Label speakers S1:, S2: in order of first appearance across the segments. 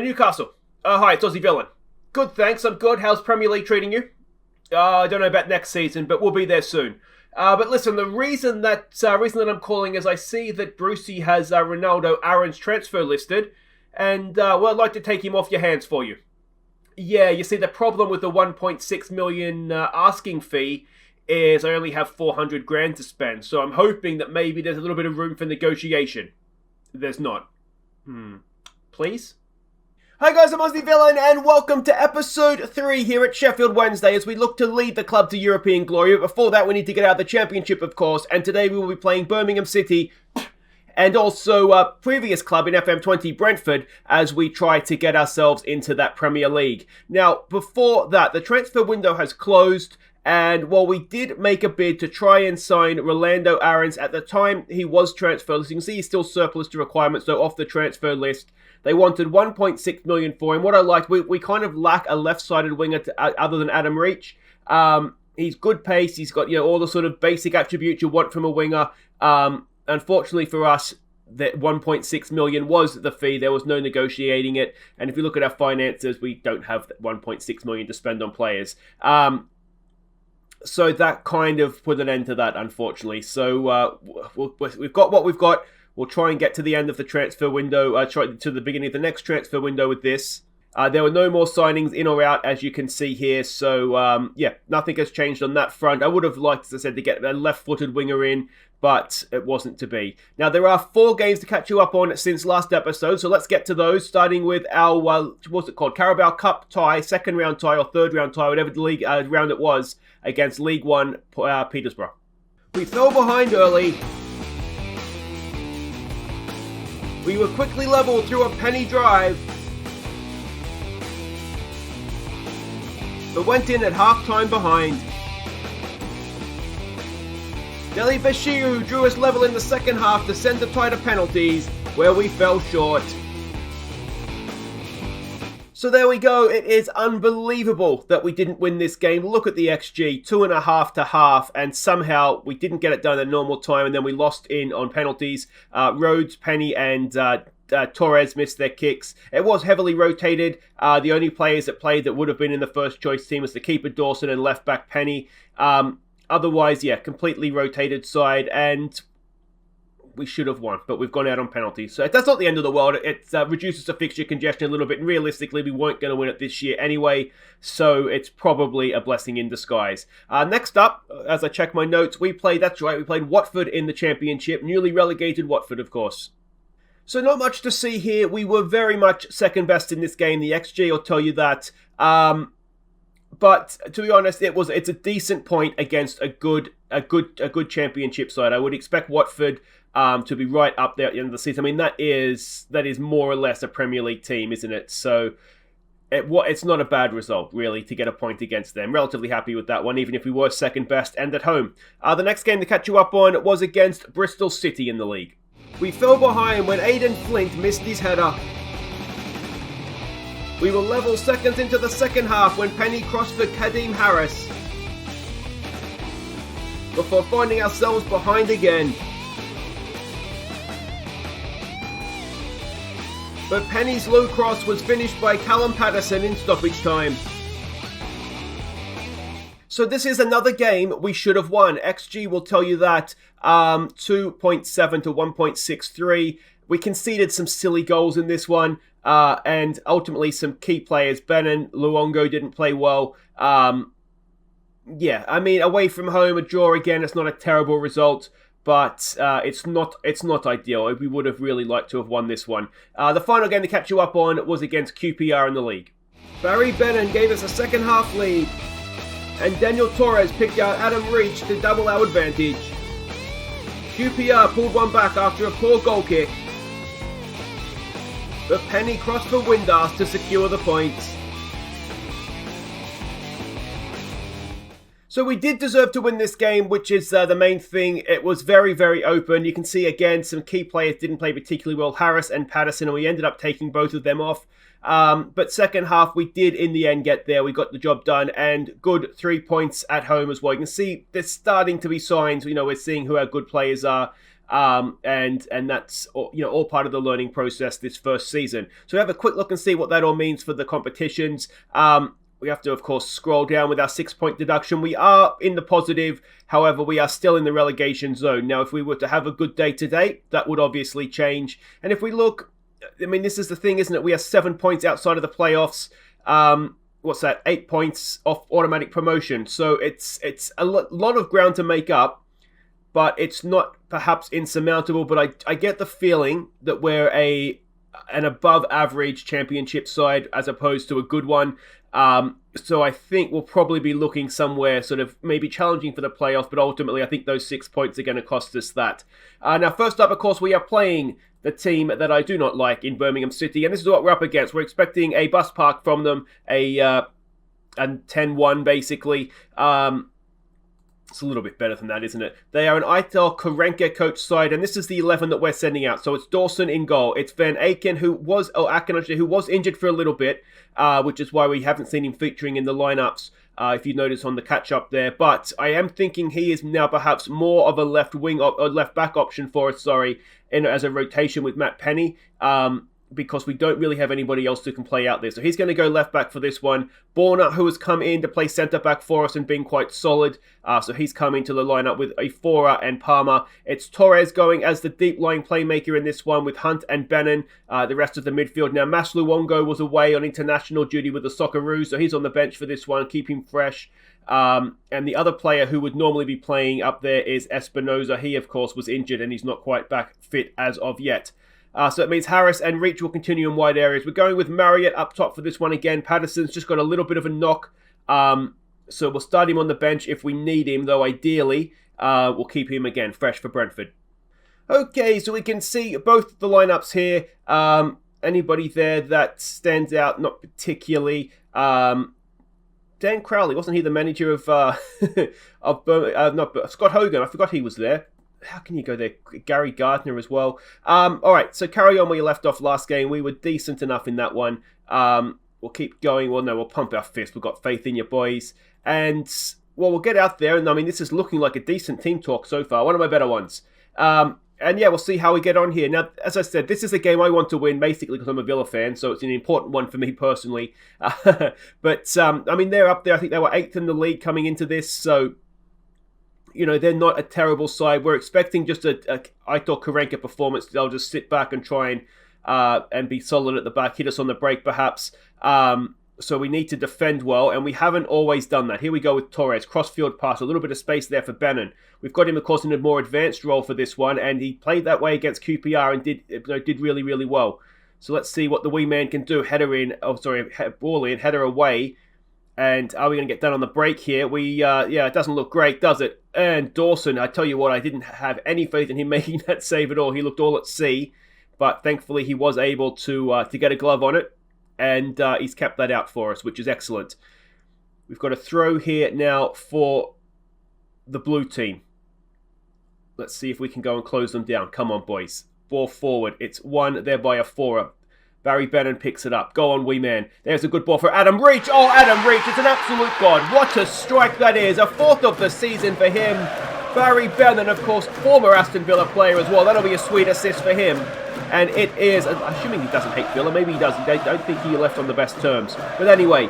S1: Newcastle. Hi, it's Aussie Villain. Good, thanks. I'm good. How's Premier League treating you? I don't know about next season, but we'll be there soon. But listen, the reason that I'm calling is I see that Brucey has Ronaldo Aaron's transfer listed, and I'd like to take him off your hands for you. Yeah, you see, the problem with the 1.6 million asking fee is I only have 400 grand to spend, so I'm hoping that maybe there's a little bit of room for negotiation. There's not. Please? Hi guys, I'm Aussie Villain, and welcome to episode 3 here at Sheffield Wednesday as we look to lead the club to European glory. But before that, we need to get out of the championship, of course, and today we will be playing Birmingham City and also previous club in FM20 Brentford as we try to get ourselves into that Premier League. Now, before that, the transfer window has closed, and while we did make a bid to try and sign Ronaldo Aaron's at the time he was transferred, as you can see he's still surplus to requirements, so off the transfer list. They wanted 1.6 million for him. What I liked, we kind of lack a left-sided winger other than Adam Reach. He's good pace. He's got all the sort of basic attributes you want from a winger. Unfortunately for us, that 1.6 million was the fee. There was no negotiating it. And if you look at our finances, we don't have 1.6 million to spend on players. So that kind of put an end to that, unfortunately. So we've got what we've got. We'll try and get to the end of the transfer window, try to the beginning of the next transfer window with this. There were no more signings in or out, as you can see here. So, nothing has changed on that front. I would have liked, as I said, to get a left-footed winger in, but it wasn't to be. Now, there are 4 games to catch you up on since last episode, so let's get to those, starting with our, what's it called, Carabao Cup tie, second round tie or third round tie, whatever the league round it was, against League One Peterborough. We fell behind early. We were quickly leveled through a penny drive, but went in at half-time behind. Nelly Bashiru drew us level in the second half to send the tie to penalties, where we fell short. So there we go. It is unbelievable that we didn't win this game. Look at the XG, 2.5 to half, and somehow we didn't get it done at normal time, and then we lost in on penalties. Rhodes, Penny, and Torres missed their kicks. It was heavily rotated. The only players that played that would have been in the first choice team was the keeper Dawson and left back Penny. Otherwise, completely rotated side, and we should have won, but we've gone out on penalties. So that's not the end of the world. It reduces the fixture congestion a little bit, and realistically, we weren't going to win it this year anyway, so it's probably a blessing in disguise. Next up, as I check my notes, we played Watford in the Championship, newly relegated Watford, of course. So not much to see here. We were very much second best in this game. The XG will tell you that. But to be honest, it's a decent point against a good Championship side. I would expect Watford to be right up there at the end of the season. I mean, that is more or less a Premier League team, isn't it? So it's not a bad result, really, to get a point against them. Relatively happy with that one, even if we were second best and at home. The next game to catch you up on was against Bristol City in the league. We fell behind when Aidan Flint missed his header. We were level seconds into the second half when Penny crossed for Kadeem Harris, before finding ourselves behind again. But Penny's low cross was finished by Callum Patterson in stoppage time. So this is another game we should have won. XG will tell you that, 2.7 to 1.63. We conceded some silly goals in this one, and ultimately some key players. Ben and Luongo didn't play well. Away from home, a draw again, it's not a terrible result. But it's not ideal. We would have really liked to have won this one. The final game to catch you up on was against QPR in the league. Barry Bennon gave us a second half lead, and Daniel Torres picked out Adam Reach to double our advantage. QPR pulled one back after a poor goal kick, but Penny crossed for Windass to secure the points. So we did deserve to win this game, which is the main thing. It was very, very open. You can see, again, some key players didn't play particularly well, Harris and Patterson, and we ended up taking both of them off. But second half, we did, in the end, get there. We got the job done, and good 3 points at home as well. You can see there's starting to be signs. We're seeing who our good players are. and that's all part of the learning process this first season. So we have a quick look and see what that all means for the competitions. We have to, of course, scroll down with our 6-point deduction. We are in the positive. However, we are still in the relegation zone. Now, if we were to have a good day today, that would obviously change. And if we look, I mean, this is the thing, isn't it? We are 7 points outside of the playoffs. What's that? 8 points off automatic promotion. So it's a lot of ground to make up, but it's not perhaps insurmountable. But I get the feeling that we're an above average championship side as opposed to a good one. So I think we'll probably be looking somewhere sort of maybe challenging for the playoffs, but ultimately I think those 6 points are going to cost us that. Now, first up, of course, we are playing the team that I do not like in Birmingham City, and this is what we're up against. We're expecting a bus park from them, a 10-1 basically. It's a little bit better than that, isn't it? They are an Aitor Karenka coach side, and this is the 11 that we're sending out. So it's Dawson in goal. It's Van Aken, who was injured for a little bit, which is why we haven't seen him featuring in the lineups, if you notice on the catch-up there. But I am thinking he is now perhaps more of a left back option for us, as a rotation with Matt Penny. Because we don't really have anybody else who can play out there. So he's going to go left back for this one. Borna, who has come in to play centre back for us and been quite solid. So he's come into the lineup with Ifora and Palmer. It's Torres going as the deep lying playmaker in this one with Hunt and Bannon. The rest of the midfield. Now Maslu Wongo was away on international duty with the Socceroos, so he's on the bench for this one. Keep him fresh. And the other player who would normally be playing up there is Espinoza. He, of course, was injured and he's not quite back fit as of yet. So it means Harris and Reach will continue in wide areas. We're going with Marriott up top for this one again. Patterson's just got a little bit of a knock. So we'll start him on the bench if we need him, though ideally we'll keep him again fresh for Brentford. Okay, so we can see both the lineups here. Anybody there that stands out? Not particularly. Dan Crowley, wasn't he the manager of Scott Hogan? I forgot he was there. How can you go there? Gary Gardner as well. All right, so carry on where you left off last game. We were decent enough in that one. We'll keep going. Well, no, we'll pump our fist. We've got faith in you, boys. And, well, we'll get out there. And, I mean, this is looking like a decent team talk so far. One of my better ones. And, yeah, we'll see how we get on here. Now, as I said, this is a game I want to win, basically because I'm a Villa fan, so it's an important one for me personally. But, I mean, they're up there. I think they were 8th in the league coming into this, so... they're not a terrible side. We're expecting just a Aitor Karenka performance. They'll just sit back and try and be solid at the back, hit us on the break perhaps. So we need to defend well, and we haven't always done that. Here we go with Torres, crossfield pass, a little bit of space there for Bannon. We've got him, of course, in a more advanced role for this one, and he played that way against QPR and did really, really well. So let's see what the wee man can do. Ball in, header away. And are we going to get done on the break here? It doesn't look great, does it? And Dawson, I tell you what, I didn't have any faith in him making that save at all. He looked all at sea, but thankfully he was able to get a glove on it, and he's kept that out for us, which is excellent. We've got a throw here now for the blue team. Let's see if we can go and close them down. Come on, boys. Ball forward. It's won there by Ifora. Barry Bannon picks it up. Go on, wee man. There's a good ball for Adam Reach. Oh, Adam Reach, it's an absolute god. What a strike that is. A 4th of the season for him. Barry Bannon, of course, former Aston Villa player as well. That'll be a sweet assist for him. And it is, assuming he doesn't hate Villa, maybe he doesn't. I don't think he left on the best terms. But anyway,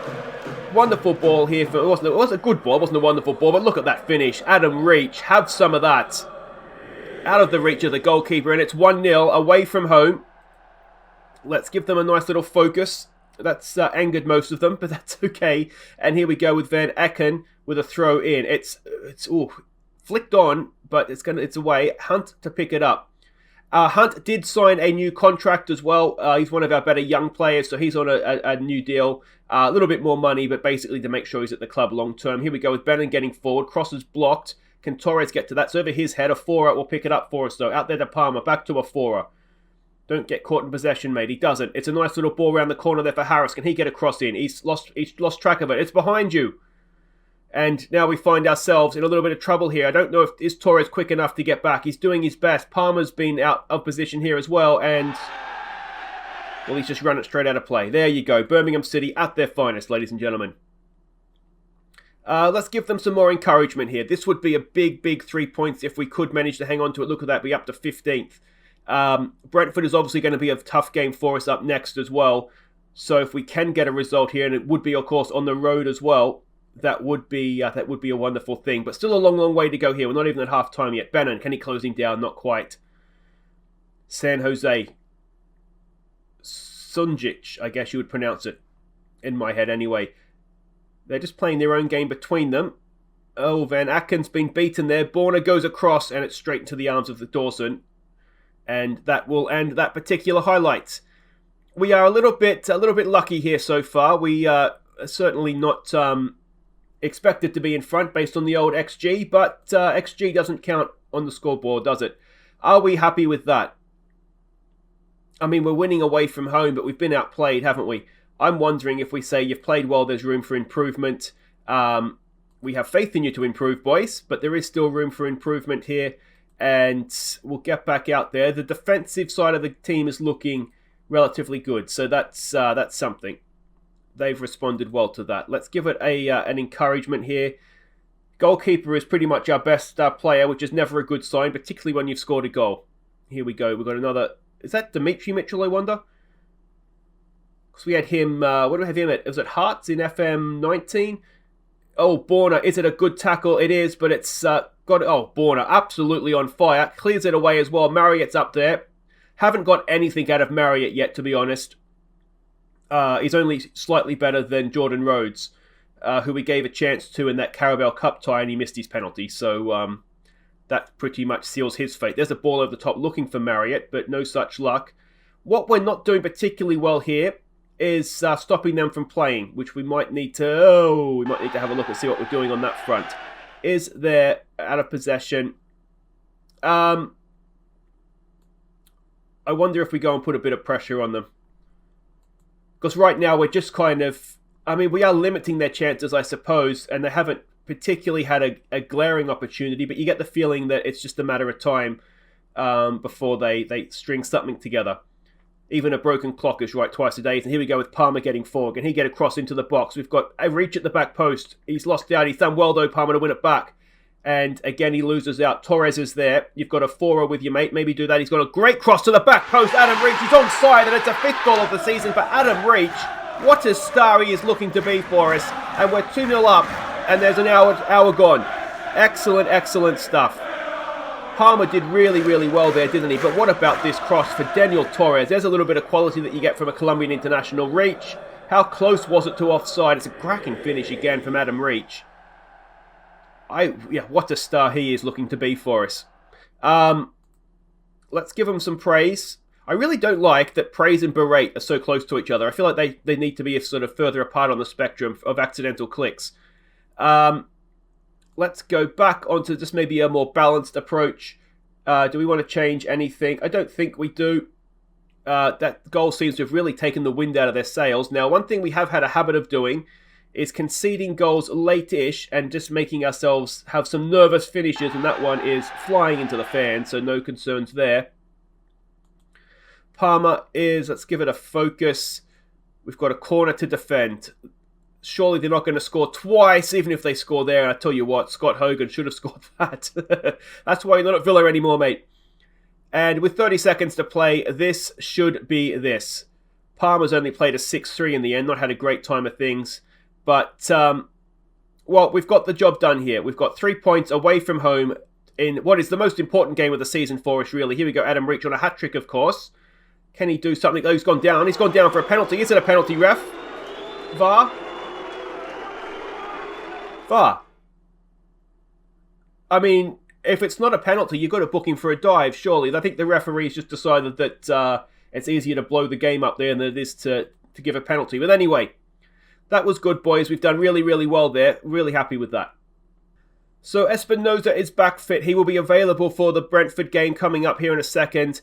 S1: wonderful ball here. It was a good ball. It wasn't a wonderful ball, but look at that finish. Adam Reach, have some of that. Out of the reach of the goalkeeper, and it's 1-0 away from home. Let's give them a nice little focus. That's angered most of them, but that's okay. And here we go with Van Aken with a throw in. It's flicked on, but it's away. Hunt to pick it up. Hunt did sign a new contract as well. He's one of our better young players, so he's on a new deal. A little bit more money, but basically to make sure he's at the club long term. Here we go with Bannon getting forward. Crosses blocked. Can Torres get to that? So over his head. Afora will pick it up for us, though. Out there to Palmer. Back to Afora. Don't get caught in possession, mate. He doesn't. It's a nice little ball around the corner there for Harris. Can he get a cross in? He's lost track of it. It's behind you. And now we find ourselves in a little bit of trouble here. I don't know if is Torres quick enough to get back. He's doing his best. Palmer's been out of position here as well. And, well, he's just run it straight out of play. There you go. Birmingham City at their finest, ladies and gentlemen. Let's give them some more encouragement here. This would be a big, big 3 points if we could manage to hang on to it. Look at that, be up to 15th. Brentford is obviously going to be a tough game for us up next as well. So if we can get a result here, and it would be, of course, on the road as well, that would be a wonderful thing. But still a long, long way to go here. We're not even at half time yet. Bannon, can he close him down? Not quite. San Jose. Sunjic, I guess you would pronounce it. In my head anyway. They're just playing their own game between them. Oh, Van Acken's been beaten there. Borna goes across, and it's straight into the arms of the Dawson. And that will end that particular highlight. We are a little bit lucky here so far. We are certainly not expected to be in front based on the old XG, but XG doesn't count on the scoreboard, does it? Are we happy with that? I mean, we're winning away from home, but we've been outplayed, haven't we? I'm wondering if we say you've played well, there's room for improvement. We have faith in you to improve, boys, but there is still room for improvement here, and we'll get back out there. The defensive side of the team is looking relatively good, so that's something. They've responded well to that. Let's give it an encouragement here. Goalkeeper is pretty much our best player, which is never a good sign, particularly when you've scored a goal. Here we go. We've got another... Is that Dimitri Mitchell, I wonder? Because we had him... what do we have him at? Was it Hearts in FM19? Oh, Borna. Is it a good tackle? It is, but it's got... Oh, Borna. Absolutely on fire. Clears it away as well. Marriott's up there. Haven't got anything out of Marriott yet, to be honest. He's only slightly better than Jordan Rhodes, who we gave a chance to in that Carabao Cup tie, and he missed his penalty. So that pretty much seals his fate. There's a ball over the top looking for Marriott, but no such luck. What we're not doing particularly well here is stopping them from playing, which we might need to... Oh, we might need to have a look and see what we're doing on that front. Is there out of possession? I wonder if we go and put a bit of pressure on them. Because right now we're just kind of... I mean, we are limiting their chances, I suppose, and they haven't particularly had a glaring opportunity, but you get the feeling that it's just a matter of time before they string something together. Even a broken clock is right twice a day. And here we go with Palmer getting forward. Can he get across into the box? We've got a reach at the back post. He's lost out. He's done well, though, Palmer, to win it back. And again, he loses out. Torres is there. You've got a forer with your mate. Maybe do that. He's got a great cross to the back post. Adam Reach is onside, and it's a 5th goal of the season for Adam Reach. What a star he is looking to be for us. And we're 2-0 up, and there's an hour gone. Excellent, excellent stuff. Palmer did really, really well there, didn't he? But what about this cross for Daniel Torres? There's a little bit of quality that you get from a Colombian international. Reach. How close was it to offside? It's a cracking finish again from Adam Reach. What a star he is looking to be for us. Let's give him some praise. I really don't like that praise and berate are so close to each other. I feel like they need to be sort of further apart on the spectrum of accidental clicks. Let's go back onto just maybe a more balanced approach. Do we want to change anything? I don't think we do. That goal seems to have really taken the wind out of their sails. Now, one thing we have had a habit of doing is conceding goals late-ish and just making ourselves have some nervous finishes, and that one is flying into the fan, so no concerns there. Palmer is, let's give it a focus. We've got a corner to defend. Surely they're not going to score twice, even if they score there. And I tell you what, Scott Hogan should have scored that. That's why you're not at Villa anymore, mate. And with 30 seconds to play, this should be this. Palmer's only played a 6-3 in the end, not had a great time of things. But, well, we've got the job done here. We've got 3 points away from home in what is the most important game of the season for us, really. Here we go, Adam Reach on a hat-trick, of course. Can he do something? Oh, he's gone down. He's gone down for a penalty. Is it a penalty, ref? VAR? VAR. I mean, if it's not a penalty, you've got to book him for a dive, surely. I think the referee's just decided that it's easier to blow the game up there than it is to give a penalty. But anyway, that was good, boys. We've done really, really well there. Really happy with that. So Espinoza is back fit. He will be available for the Brentford game coming up here in a second.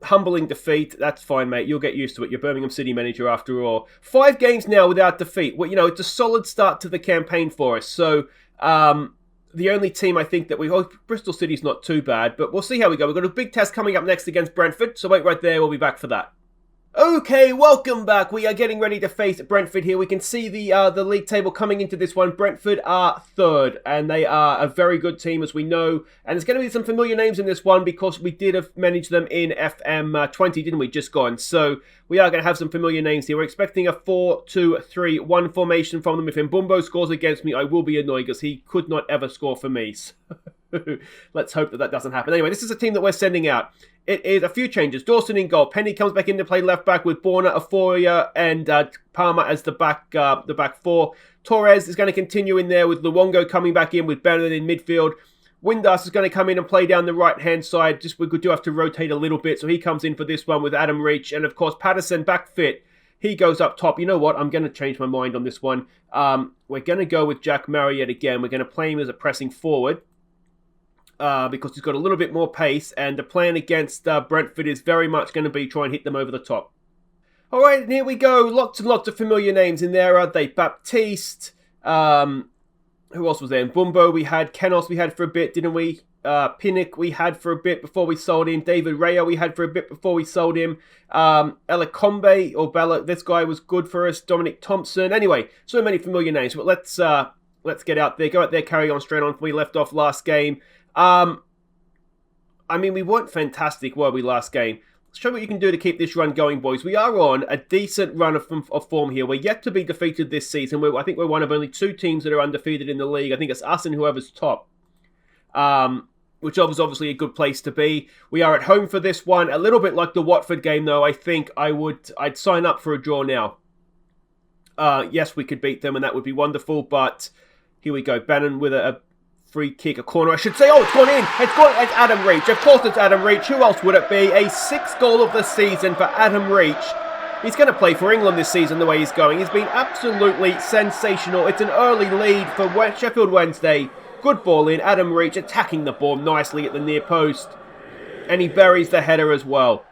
S1: Humbling defeat. That's fine, mate. You'll get used to it. You're Birmingham City manager after all. 5 games now without defeat. Well, you know, it's a solid start to the campaign for us. So the only team I think that Bristol City's not too bad, but we'll see how we go. We've got a big test coming up next against Brentford. So wait right there. We'll be back for that. Okay, welcome back. We are getting ready to face Brentford here. We can see the league table coming into this one. Brentford are third, and they are a very good team, as we know. And there's going to be some familiar names in this one because we did have managed them in FM20, didn't we? Just gone. So we are going to have some familiar names here. We're expecting a 4-2-3-1 formation from them. If Mbumbo scores against me, I will be annoyed because he could not ever score for me. So let's hope that doesn't happen. Anyway, this is a team that we're sending out. It is a few changes. Dawson in goal. Penny comes back in to play left back with Borna, Aforia, and Palmer as the back four. Torres is going to continue in there with Luongo coming back in with Bannon in midfield. Windass is going to come in and play down the right-hand side. We do have to rotate a little bit, so he comes in for this one with Adam Reach. And, of course, Patterson back fit. He goes up top. You know what? I'm going to change my mind on this one. We're going to go with Jack Marriott again. We're going to play him as a pressing forward. Because he's got a little bit more pace, and the plan against Brentford is very much going to be try and hit them over the top. All right, and here we go. Lots and lots of familiar names in there, aren't they? Baptiste. Who else was there? Mbumbo we had. Kenos we had for a bit, didn't we? Pinnock we had for a bit before we sold him. David Rayo we had for a bit before we sold him. Elakombe or Bella, this guy was good for us. Dominic Thompson. Anyway, so many familiar names. But let's get out there. Go out there, carry on straight on from where we left off last game. I mean, we weren't fantastic, were we, last game? Let's show what you can do to keep this run going, boys. We are on a decent run of form here. We're yet to be defeated this season. I think we're one of only two teams that are undefeated in the league. I think it's us and whoever's top, which is obviously a good place to be. We are at home for this one. A little bit like the Watford game, though. I think I'd sign up for a draw now. Yes, we could beat them, and that would be wonderful, but here we go. Bannon with a free kick, a corner, I should say. Oh, it's gone in. It's Adam Reach. Of course it's Adam Reach. Who else would it be? A sixth goal of the season for Adam Reach. He's going to play for England this season the way he's going. He's been absolutely sensational. It's an early lead for Sheffield Wednesday. Good ball in. Adam Reach attacking the ball nicely at the near post. And he buries the header as well.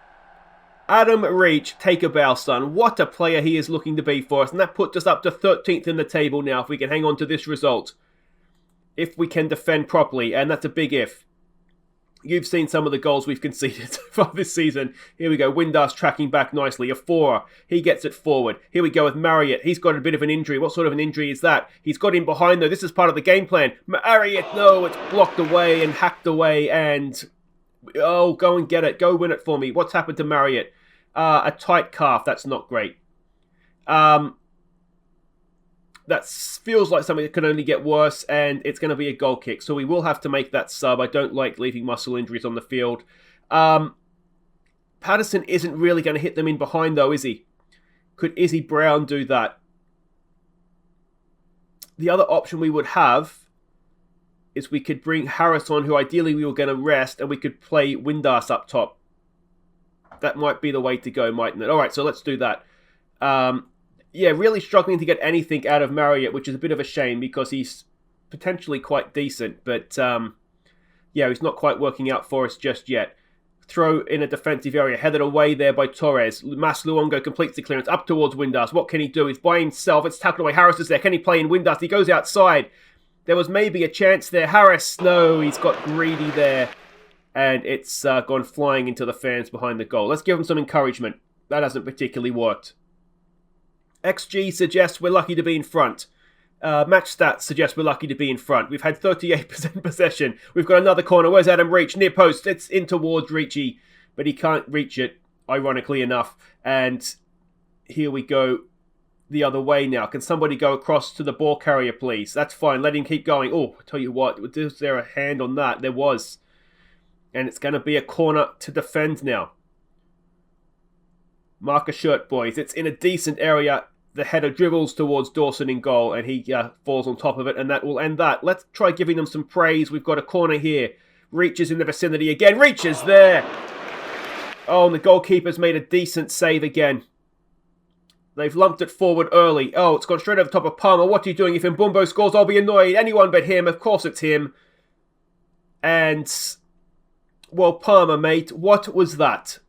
S1: Adam Reach, take a bow, son. What a player he is looking to be for us. And that puts us up to 13th in the table now if we can hang on to this result. If we can defend properly, and that's a big if. You've seen some of the goals we've conceded for this season. Here we go, Windass tracking back nicely. Afora, he gets it forward. Here we go with Marriott. He's got a bit of an injury. What sort of an injury is that? He's got in behind, though. This is part of the game plan. Marriott, no, it's blocked away and hacked away, and... oh, go and get it. Go win it for me. What's happened to Marriott? A tight calf. That's not great. That feels like something that can only get worse, and it's going to be a goal kick. So we will have to make that sub. I don't like leaving muscle injuries on the field. Patterson isn't really going to hit them in behind, though, is he? Could Izzy Brown do that? The other option we would have is we could bring Harris on, who ideally we were going to rest, and we could play Windass up top. That might be the way to go, mightn't it? All right, so let's do that. Yeah, really struggling to get anything out of Marriott, which is a bit of a shame because he's potentially quite decent. But, yeah, he's not quite working out for us just yet. Throw in a defensive area, headed away there by Torres. Mas Luongo completes the clearance up towards Windass. What can he do? He's by himself. It's tackled away. Harris is there. Can he play in Windass? He goes outside. There was maybe a chance there. Harris, no, he's got greedy there. And it's gone flying into the fans behind the goal. Let's give him some encouragement. That hasn't particularly worked. XG suggests we're lucky to be in front. Match stats suggest we're lucky to be in front. We've had 38% possession. We've got another corner. Where's Adam Reach? Near post. It's in towards Reachy, but he can't reach it, ironically enough. And here we go the other way now. Can somebody go across to the ball carrier, please? That's fine. Let him keep going. Oh, I tell you what. Was there a hand on that? There was. And it's going to be a corner to defend now. Mark a shirt, boys. It's in a decent area. The header dribbles towards Dawson in goal, and he falls on top of it, and that will end that. Let's try giving them some praise. We've got a corner here. Reaches in the vicinity again. Reaches there. Oh, and the goalkeeper's made a decent save again. They've lumped it forward early. Oh, it's gone straight over the top of Palmer. What are you doing? If Mbumbo scores, I'll be annoyed. Anyone but him. Of course it's him. And, well, Palmer, mate, what was that?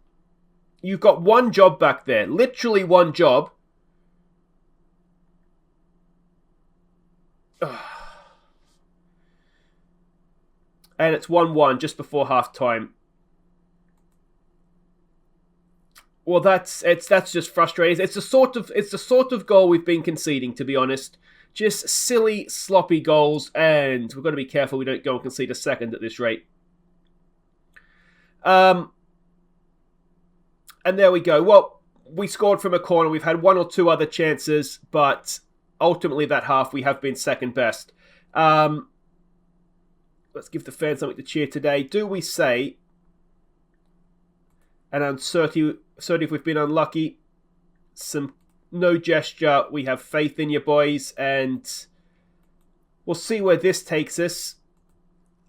S1: You've got one job back there. Literally one job. And it's 1-1 just before half-time. Well, that's just frustrating. It's the sort of goal we've been conceding, to be honest. Just silly, sloppy goals, and we've got to be careful we don't go and concede a second at this rate. And there we go. Well, we scored from a corner. We've had one or two other chances, but ultimately that half we have been second best. Let's give the fans something to cheer today. Do we say, and I'm 30 if we've been unlucky, no gesture, we have faith in you boys, and we'll see where this takes us.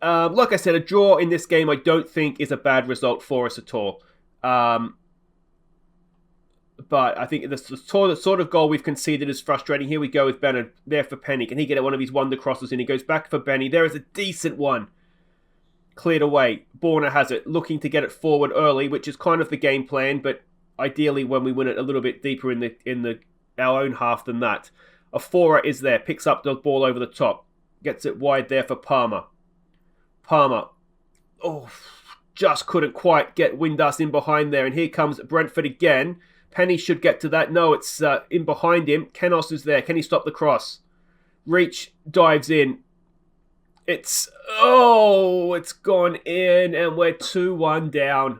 S1: Like I said, a draw in this game I don't think is a bad result for us at all. But I think the sort of goal we've conceded is frustrating. Here we go with Bennett there for Penny. Can he get one of his wonder crosses in? He goes back for Benny. There is a decent one. Cleared away. Borna has it, looking to get it forward early, which is kind of the game plan, but ideally when we win it a little bit deeper in our own half than that. Afora is there, picks up the ball over the top. Gets it wide there for Palmer. Palmer. Oh, just couldn't quite get Windass in behind there. And here comes Brentford again. Penny should get to that. No, it's in behind him. Kenos is there. Can he stop the cross? Reach dives in. It's gone in, and we're 2-1 down.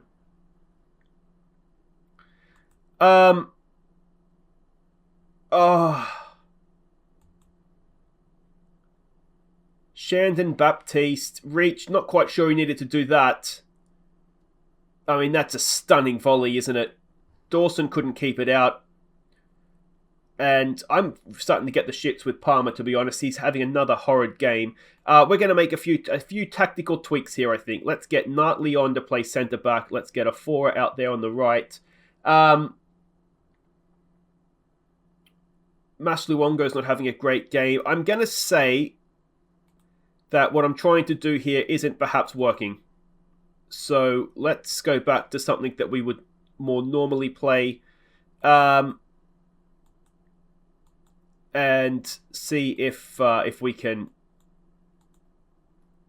S1: Shandon Baptiste. Reach, not quite sure he needed to do that. I mean, that's a stunning volley, isn't it? Dawson couldn't keep it out. And I'm starting to get the shits with Palmer, to be honest. He's having another horrid game. We're going to make a few tactical tweaks here, I think. Let's get Nartley on to play centre-back. Let's get Afora out there on the right. Mas Luongo's not having a great game. I'm going to say that what I'm trying to do here isn't perhaps working. So let's go back to something that we would more normally play. And see if we can.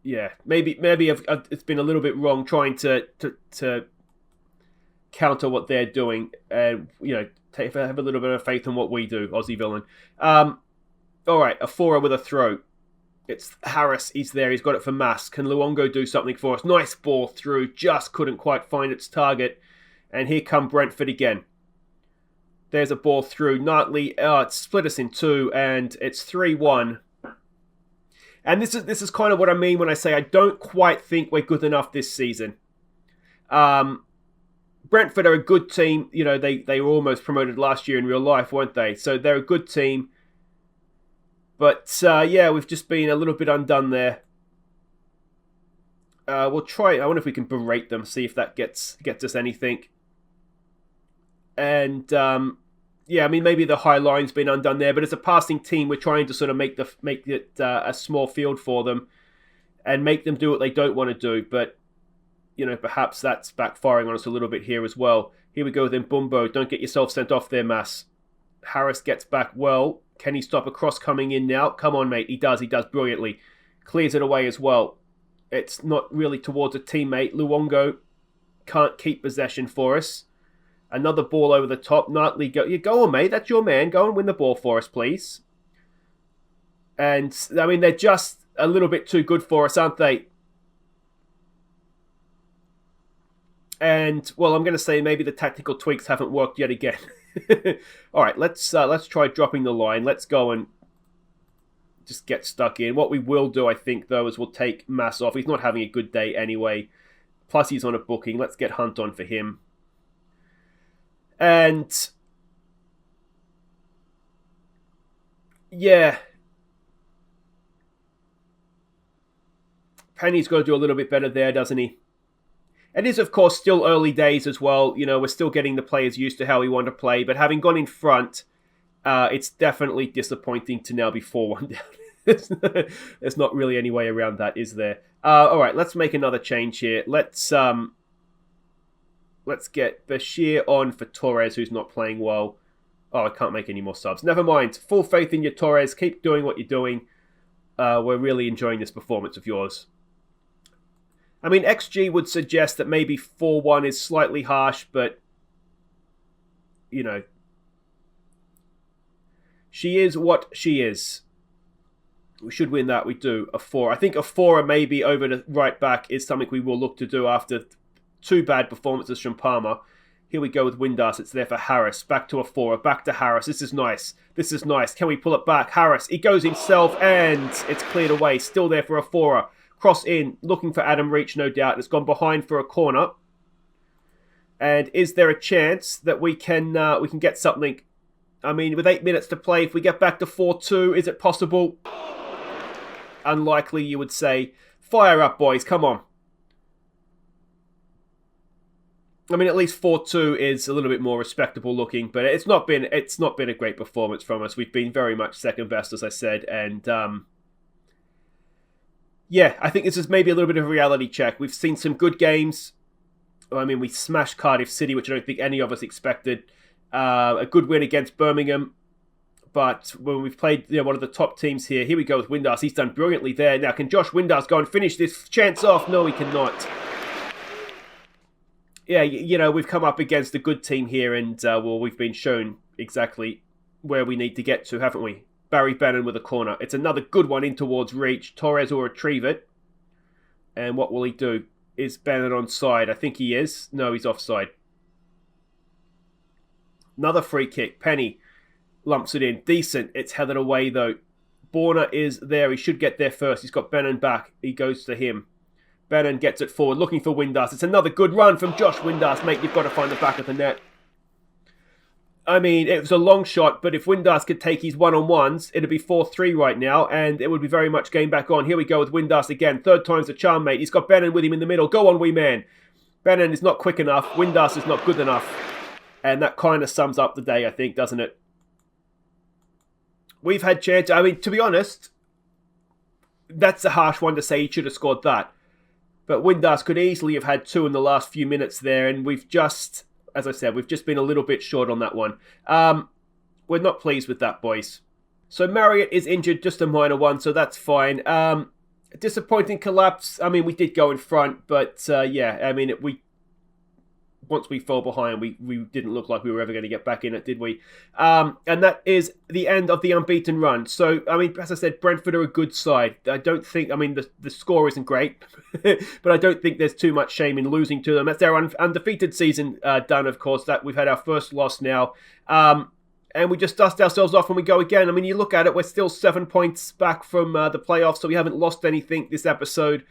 S1: Yeah, maybe it's been a little bit wrong trying to counter what they're doing, and have a little bit of faith in what we do, Aussie villain. All right, Afora with a throw. It's Harris. He's there. He's got it for Mas. Can Luongo do something for us? Nice ball through. Just couldn't quite find its target. And here come Brentford again. There's a ball through. Nartley, it's split us in two, and it's 3-1. And this is kind of what I mean when I say I don't quite think we're good enough this season. Brentford are a good team. You know, they were almost promoted last year in real life, weren't they? So they're a good team. But, we've just been a little bit undone there. We'll try. I wonder if we can berate them, see if that gets us anything. And, maybe the high line's been undone there, but as a passing team, we're trying to sort of make it a small field for them and make them do what they don't want to do. But, perhaps that's backfiring on us a little bit here as well. Here we go then, Bumbo. Don't get yourself sent off there, Mas. Harris gets back well. Can he stop a cross coming in now? Come on, mate. He does brilliantly. Clears it away as well. It's not really towards a teammate. Luongo can't keep possession for us. Another ball over the top. Nartley, go on, mate. That's your man. Go and win the ball for us, please. And, I mean, they're just a little bit too good for us, aren't they? And, well, I'm going to say maybe the tactical tweaks haven't worked yet again. All right, let's try dropping the line. Let's go and just get stuck in. What we will do, I think, though, is we'll take Mas off. He's not having a good day anyway. Plus, he's on a booking. Let's get Hunt on for him. And, yeah. Penny's got to do a little bit better there, doesn't he? It is, of course, still early days as well. We're still getting the players used to how we want to play. But having gone in front, it's definitely disappointing to now be 4-1 down. There's not really any way around that, is there? All right, let's make another change here. Let's get Bashir on for Torres, who's not playing well. Oh, I can't make any more subs. Never mind. Full faith in you, Torres. Keep doing what you're doing. We're really enjoying this performance of yours. I mean, XG would suggest that maybe 4-1 is slightly harsh, but she is what she is. We should win that. We do. A 4. I think a 4 maybe over the right back is something we will look to do after 2 bad performances from Palmer. Here we go with Windass. It's there for Harris. Back to a 4. Back to Harris. This is nice. Can we pull it back? Harris. He goes himself and it's cleared away. Still there for a 4. Cross in. Looking for Adam Reach, no doubt. It's gone behind for a corner. And is there a chance that we can get something? I mean, with 8 minutes to play, if we get back to 4-2, is it possible? Unlikely, you would say. Fire up, boys. Come on. I mean, at least 4-2 is a little bit more respectable looking, but it's not been a great performance from us. We've been very much second best, as I said, and I think this is maybe a little bit of a reality check. We've seen some good games. I mean, we smashed Cardiff City, which I don't think any of us expected. A good win against Birmingham, but when we've played one of the top teams here we go with Windass. He's done brilliantly there. Now, can Josh Windass go and finish this chance off? No, he cannot. Yeah, we've come up against a good team here, and we've been shown exactly where we need to get to, haven't we? Barry Bannon with a corner. It's another good one in towards Reach. Torres will retrieve it. And what will he do? Is Bannon onside? I think he is. No, he's offside. Another free kick. Penny lumps it in. Decent. It's headed away, though. Borna is there. He should get there first. He's got Bannon back. He goes to him. Bannon gets it forward, looking for Windass. It's another good run from Josh Windass. Mate, you've got to find the back of the net. I mean, it was a long shot, but if Windass could take his one-on-ones, it'd be 4-3 right now, and it would be very much game back on. Here we go with Windass again. 3rd time's the charm, mate. He's got Bannon with him in the middle. Go on, wee man. Bannon is not quick enough. Windass is not good enough. And that kind of sums up the day, I think, doesn't it? We've had chances. I mean, to be honest, that's a harsh one to say he should have scored that. But Windass could easily have had 2 in the last few minutes there, and we've just, as I said, we've just been a little bit short on that one. We're not pleased with that, boys. So Marriott is injured, just a minor one, so that's fine. Disappointing collapse. I mean, we did go in front, but once we fell behind, we didn't look like we were ever going to get back in it, did we? And that is the end of the unbeaten run. So, I mean, as I said, Brentford are a good side. I don't think, I mean, the score isn't great, but I don't think there's too much shame in losing to them. That's their undefeated season done, of course. That we've had our first loss now. And we just dust ourselves off and we go again. I mean, you look at it, we're still 7 points back from the playoffs, so we haven't lost anything this episode.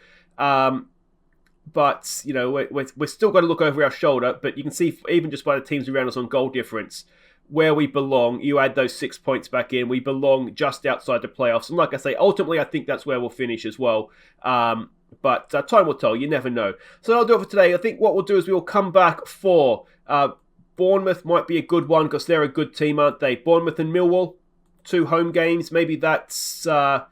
S1: But, we're still got to look over our shoulder. But you can see, even just by the teams around us on goal difference, where we belong. You add those 6 points back in. We belong just outside the playoffs. And like I say, ultimately, I think that's where we'll finish as well. But time will tell. You never know. So that'll do it for today. I think what we'll do is we'll come back for Bournemouth. Might be a good one because they're a good team, aren't they? Bournemouth and Millwall, 2 home games. Maybe that's a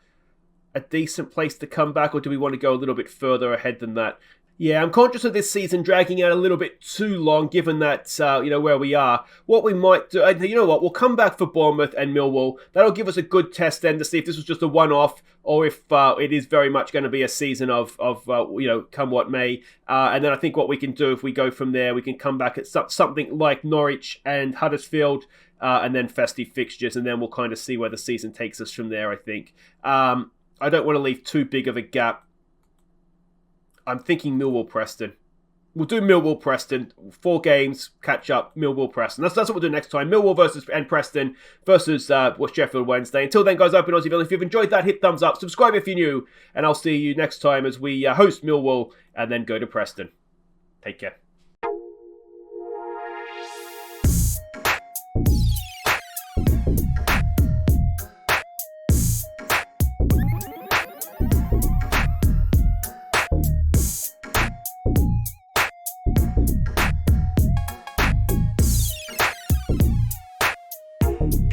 S1: decent place to come back, or do we want to go a little bit further ahead than that? Yeah, I'm conscious of this season dragging out a little bit too long, given that, where we are. What we might do, you know what, we'll come back for Bournemouth and Millwall. That'll give us a good test then to see if this was just a one-off, or if it is very much going to be a season of come what may. And then I think what we can do, if we go from there, we can come back at something like Norwich and Huddersfield, and then festive fixtures, and then we'll kind of see where the season takes us from there, I think. I don't want to leave too big of a gap. I'm thinking Millwall-Preston. We'll do Millwall-Preston. 4 games, catch up, Millwall-Preston. That's what we'll do next time. Millwall and Preston versus Sheffield Wednesday. Until then, guys, open Aussie Villa. If you've enjoyed that, hit thumbs up. Subscribe if you're new. And I'll see you next time as we host Millwall and then go to Preston. Take care.